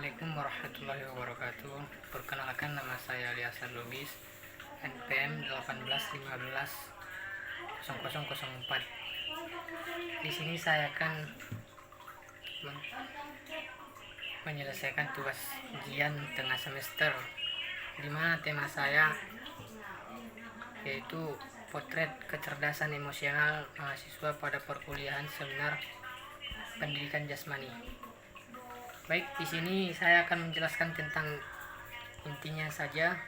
Assalamualaikum warahmatullahi wabarakatuh. Perkenalkan, nama saya Aliasa Lubis, NPM 18150004. Di sini saya akan menyelesaikan tugas ujian tengah semester, di mana tema saya yaitu potret kecerdasan emosional mahasiswa pada perkuliahan seminar pendidikan jasmani. Baik, di sini saya akan menjelaskan tentang intinya saja,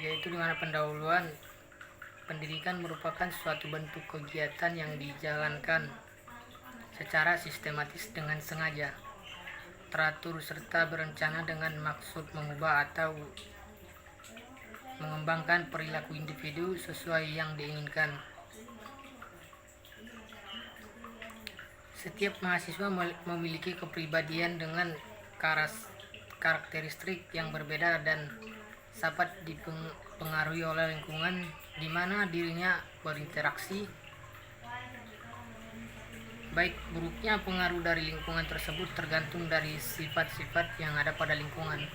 yaitu di mana pendahuluan pendidikan merupakan suatu bentuk kegiatan yang dijalankan secara sistematis dengan sengaja, teratur serta berencana dengan maksud mengubah atau mengembangkan perilaku individu sesuai yang diinginkan. Setiap mahasiswa memiliki kepribadian dengan karakteristik yang berbeda dan dapat dipengaruhi oleh lingkungan di mana dirinya berinteraksi. Baik buruknya pengaruh dari lingkungan tersebut tergantung dari sifat-sifat yang ada pada lingkungan.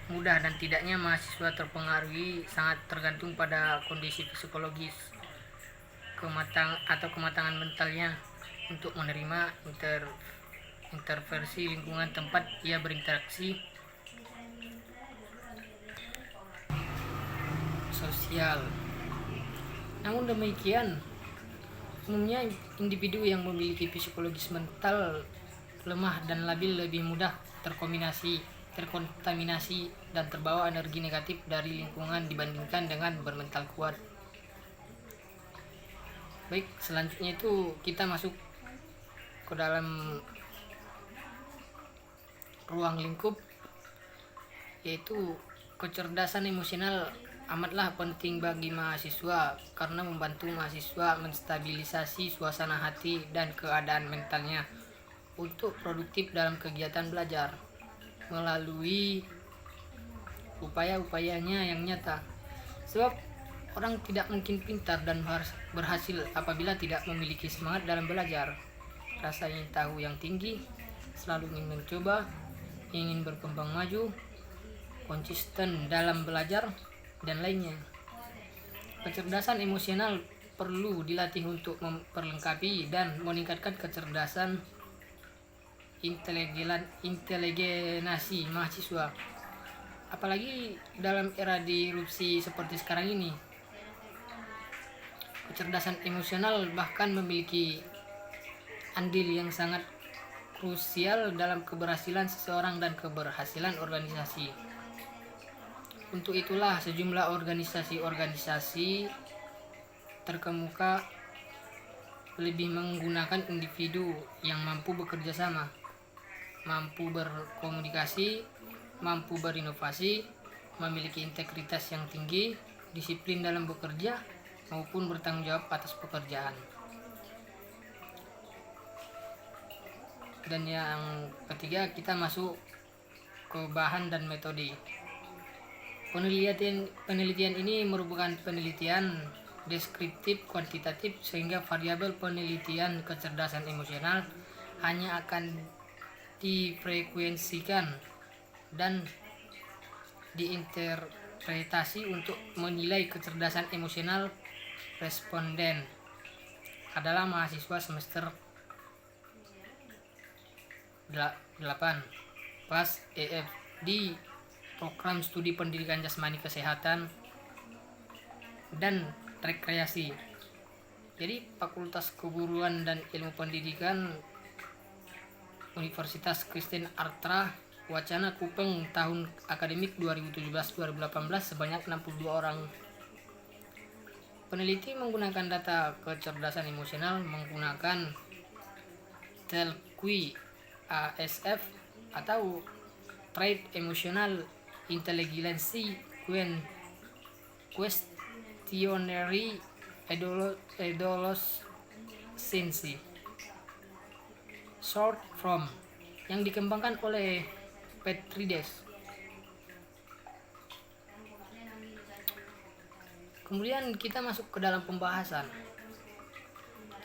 Mudah dan tidaknya mahasiswa terpengaruhi sangat tergantung pada kondisi psikologis, kematangan mentalnya untuk menerima intervensi lingkungan tempat ia berinteraksi sosial. Namun demikian, umumnya individu yang memiliki psikologis mental lemah dan labil lebih mudah terkontaminasi dan terbawa energi negatif dari lingkungan dibandingkan dengan bermental kuat. Baik, selanjutnya itu kita masuk ke dalam ruang lingkup, yaitu kecerdasan emosional amatlah penting bagi mahasiswa karena membantu mahasiswa menstabilisasi suasana hati dan keadaan mentalnya untuk produktif dalam kegiatan belajar melalui upaya-upayanya yang nyata. Sebab orang tidak mungkin pintar dan berhasil apabila tidak memiliki semangat dalam belajar, rasa ingin tahu yang tinggi, selalu ingin mencoba, ingin berkembang maju, konsisten dalam belajar, dan lainnya. Kecerdasan emosional perlu dilatih untuk memperlengkapi dan meningkatkan kecerdasan inteligenasi mahasiswa. Apalagi dalam era disrupsi seperti sekarang ini, kecerdasan emosional bahkan memiliki andil yang sangat krusial dalam keberhasilan seseorang dan keberhasilan organisasi. Untuk itulah sejumlah organisasi terkemuka lebih menggunakan individu yang mampu bekerja sama, mampu berkomunikasi, mampu berinovasi, memiliki integritas yang tinggi, disiplin dalam bekerja, maupun bertanggung jawab atas pekerjaan. Dan yang ketiga, kita masuk ke bahan dan metode. Penelitian ini merupakan penelitian deskriptif kuantitatif, sehingga variabel penelitian kecerdasan emosional hanya akan difrekuensikan dan diinterpretasi untuk menilai kecerdasan emosional responden adalah mahasiswa semester 8 PAS EF di program studi pendidikan jasmani kesehatan dan rekreasi. Jadi Fakultas Keguruan dan Ilmu Pendidikan Universitas Kristen Artra, Wacana Kupeng, tahun akademik 2017-2018 sebanyak 62 orang. Peneliti menggunakan data kecerdasan emosional menggunakan TELQI ASF atau Trait Emotional Intelligence Questionnaire Adolescence short form, yang dikembangkan oleh Petrides. Kemudian kita masuk ke dalam pembahasan.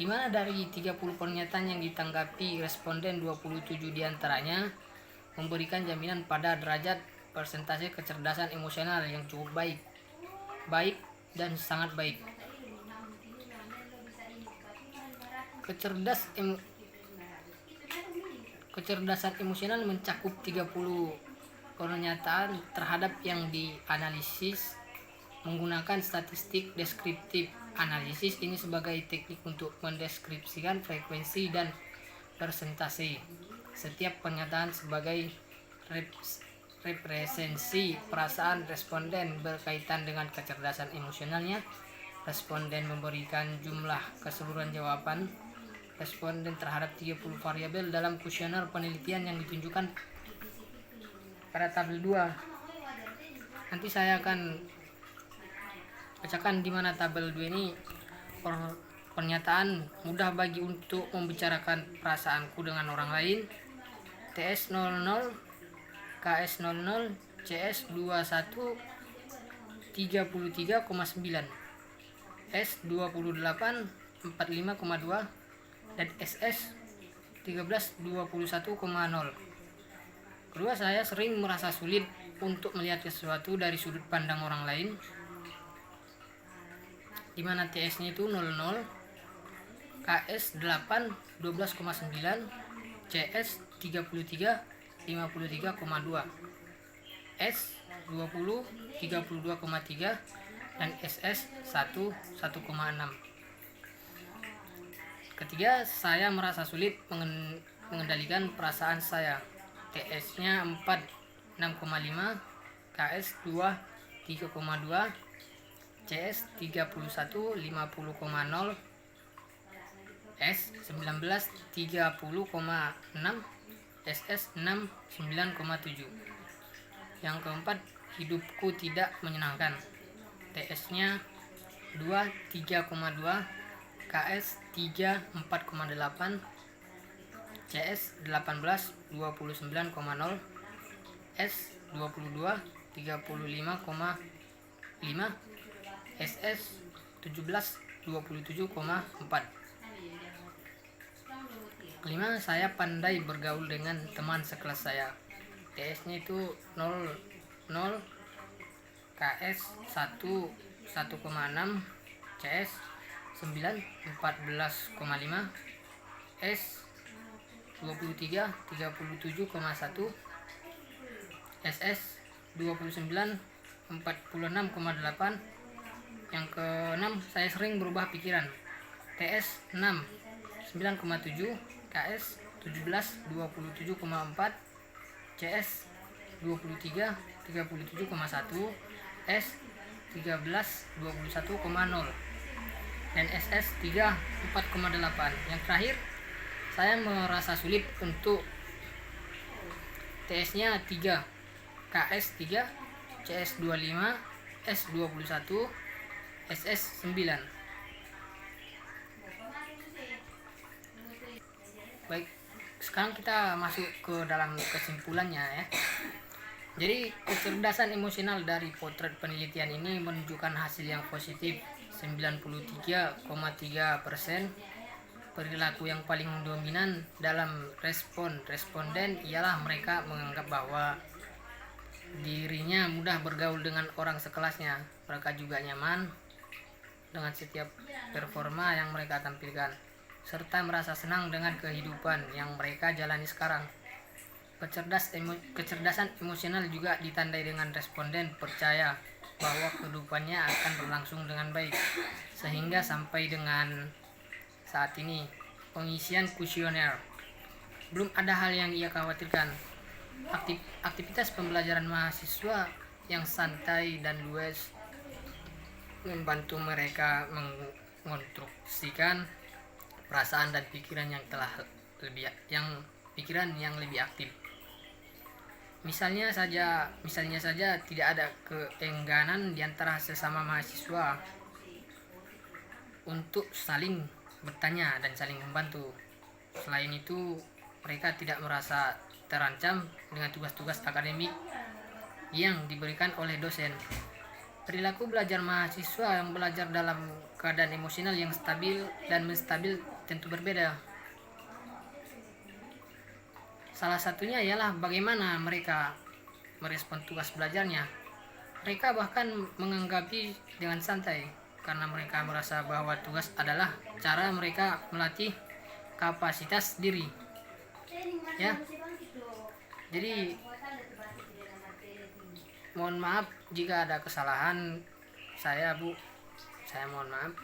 di mana dari 30 pernyataan yang ditanggapi responden, 27 diantaranya memberikan jaminan pada derajat persentase kecerdasan emosional yang cukup baik dan sangat baik. Kecerdasan emosional mencakup 30 pernyataan terhadap yang dianalisis menggunakan statistik deskriptif. Analisis ini sebagai teknik untuk mendeskripsikan frekuensi dan persentase setiap pernyataan sebagai representasi perasaan responden berkaitan dengan kecerdasan emosionalnya. Responden memberikan jumlah keseluruhan jawaban responden terhadap 30 variabel dalam kuesioner penelitian yang ditunjukkan pada tabel 2. Nanti saya akan bacakan di mana tabel 2 ini pernyataan mudah bagi untuk membicarakan perasaanku dengan orang lain. TS 00, KS 00, CS 21 33,9, S 28 45,2 dan SS 13 21,0. Kedua, saya sering merasa sulit untuk melihat sesuatu dari sudut pandang orang lain, di mana TS-nya itu 00, KS 8 12,9, CS 33 53,2, S 20 32,3 dan SS 1 1,6. Ketiga, saya merasa sulit mengendalikan perasaan saya. TS-nya 4 6,5, KS 2 3,2, CS 31 50,0, S 19 30,6, SS 6 9,7. Yang keempat, hidupku tidak menyenangkan. TS-nya 2 3,2, KS 3 4,8, CS 18 29,0, S 22 35,5, SS 17 27,4. Kelima, saya pandai bergaul dengan teman sekelas saya. TS-nya itu 0 0, KS 1 1,6, CS 9 14,5, S 23 37,1, SS 29 46,8. Yang keenam, saya sering berubah pikiran. TS 6 9,7, KS 17 27,4, CS 23 37,1, S 13 21,0 dan SS 3 4,8. Yang terakhir, saya merasa sulit untuk TS-nya 3, KS 3, CS 25, S 21, SS 9. Baik, sekarang kita masuk ke dalam kesimpulannya ya. Jadi kecerdasan emosional dari potret penelitian ini menunjukkan hasil yang positif 93,3%. Perilaku yang paling dominan dalam responden ialah mereka menganggap bahwa dirinya mudah bergaul dengan orang sekelasnya. Mereka juga nyaman dengan setiap performa yang mereka tampilkan, serta merasa senang dengan kehidupan yang mereka jalani sekarang. Kecerdasan emosional juga ditandai dengan responden percaya bahwa kehidupannya akan berlangsung dengan baik, sehingga sampai dengan saat ini pengisian kuesioner belum ada hal yang ia khawatirkan. Aktivitas pembelajaran mahasiswa yang santai dan luas membantu mereka mengonstruksikan perasaan dan pikiran yang lebih aktif. Misalnya saja tidak ada keengganan di antara sesama mahasiswa untuk saling bertanya dan saling membantu. Selain itu, mereka tidak merasa terancam dengan tugas-tugas akademik yang diberikan oleh dosen. Perilaku belajar mahasiswa yang belajar dalam keadaan emosional yang stabil dan menstabil tentu berbeda. Salah satunya ialah bagaimana mereka merespon tugas belajarnya. Mereka bahkan menganggapi dengan santai karena mereka merasa bahwa tugas adalah cara mereka melatih kapasitas diri. Ya. Jadi mohon maaf jika ada kesalahan saya, Bu. Saya mohon maaf.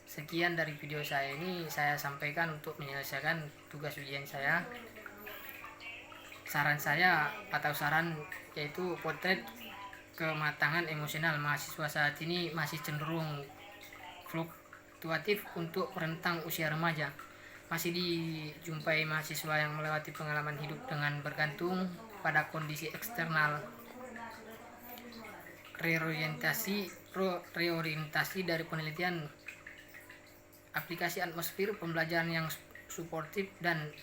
Sekian dari video saya ini saya sampaikan untuk menyelesaikan tugas ujian saya. Saran saya atau saran yaitu potret kematangan emosional mahasiswa saat ini masih cenderung fluktuatif untuk rentang usia remaja. Masih dijumpai mahasiswa yang melewati pengalaman hidup dengan bergantung pada kondisi eksternal. Reorientasi dari penelitian, aplikasi atmosfer pembelajaran yang suportif, dan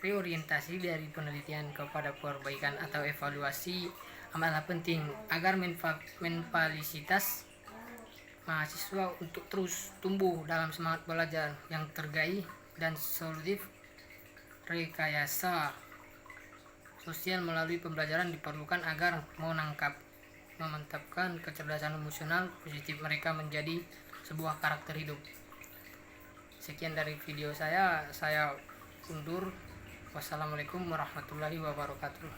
reorientasi dari penelitian kepada perbaikan atau evaluasi amatlah penting agar mentalitas mahasiswa untuk terus tumbuh dalam semangat belajar yang tergaih dan solutif. Rekayasa sosial melalui pembelajaran diperlukan agar memantapkan kecerdasan emosional positif mereka menjadi sebuah karakter hidup. Sekian dari video saya undur. Wassalamualaikum warahmatullahi wabarakatuh.